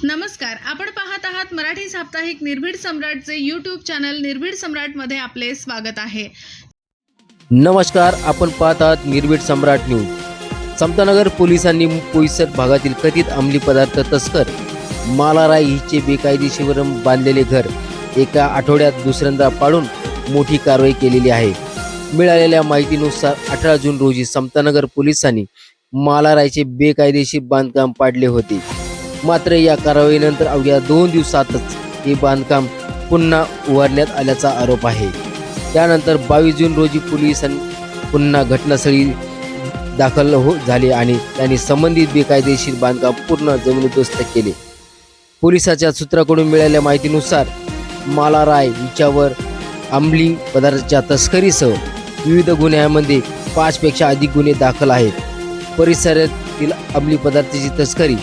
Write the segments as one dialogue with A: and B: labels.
A: नमस्कार, आपण पाहत आहात मराठी साप्ताहिक निर्भीड सम्राटचे यूट्यूब चॅनल निर्भीड सम्राटमध्ये आपले स्वागत आहे।
B: नमस्कार, आपण पाहत आहात निर्भीड सम्राट न्यूज। समतानगर पोलिसांनी पोईसर भागातील कथित अंमली पदार्थ तस्कर मालाराय हिचे बेकायदेशीर बांधलेले घर एका आठवड्यात दुसऱ्यांदा पाडून मोठी कारवाई केलेली आहे। मिळालेल्या माहितीनुसार 18 जून रोजी समतानगर पोलिसांनी मालारायचे बेकायदेशीर बांधकाम पाडले होते। मात्र या कारवाईनंतर अवघ्या 2 दिवसातच हे बांधकाम पुन्हा उभारण्यात आल्याचा आरोप आहे। त्यानंतर 22 जून रोजी पोलिसांनी पुन्हा घटनास्थळी दाखल झाले आणि त्यांनी संबंधित बेकायदेशीर बांधकाम पूर्ण जमीनदोस्त केले। पोलिसाच्या सूत्राकडून मिळालेल्या माहितीनुसार मालाराय हिच्यावर अंमली पदार्थाच्या तस्करीसह विविध गुन्ह्यांमध्ये 5 पेक्षा अधिक गुन्हे दाखल आहेत। परिसरातील अंमली पदार्थाची तस्करी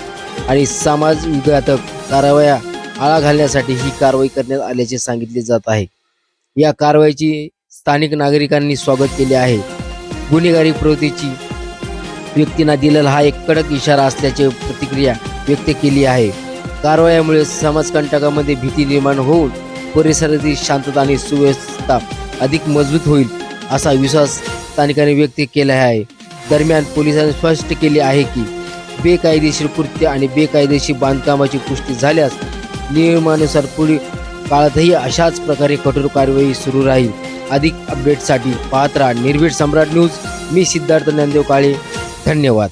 B: आणि समाज विघातक कारवाया आळा घालण्यासाठी ही कारवाई करण्यात आल्याचे सांगितले जात आहे। या कारवाईची स्थानिक नागरिकांनी स्वागत केले आहे। गुन्हेगारी प्रवृत्तीची व्यक्तींना दिलेला हा एक कडक इशारा असल्याची प्रतिक्रिया व्यक्त केली आहे। कारवाईमुळे समाजकंटकामध्ये भीती निर्माण होऊन परिसरातील शांतता आणि सुव्यवस्था अधिक मजबूत होईल असा विश्वास स्थानिकांनी व्यक्त केला आहे। दरम्यान पोलिसांनी स्पष्ट केले आहे की बेकायदेशीर कृत्य आणि बेकायदेशीर बांधकामाची पुष्टी झाल्यास नियमानुसार पुढील काळातही अशाच प्रकारे कठोर कारवाई सुरू राहील। अधिक अपडेटसाठी पाहत राहा निर्भीड सम्राट न्यूज। मी सिद्धार्थ ज्ञानदेव काळे। धन्यवाद।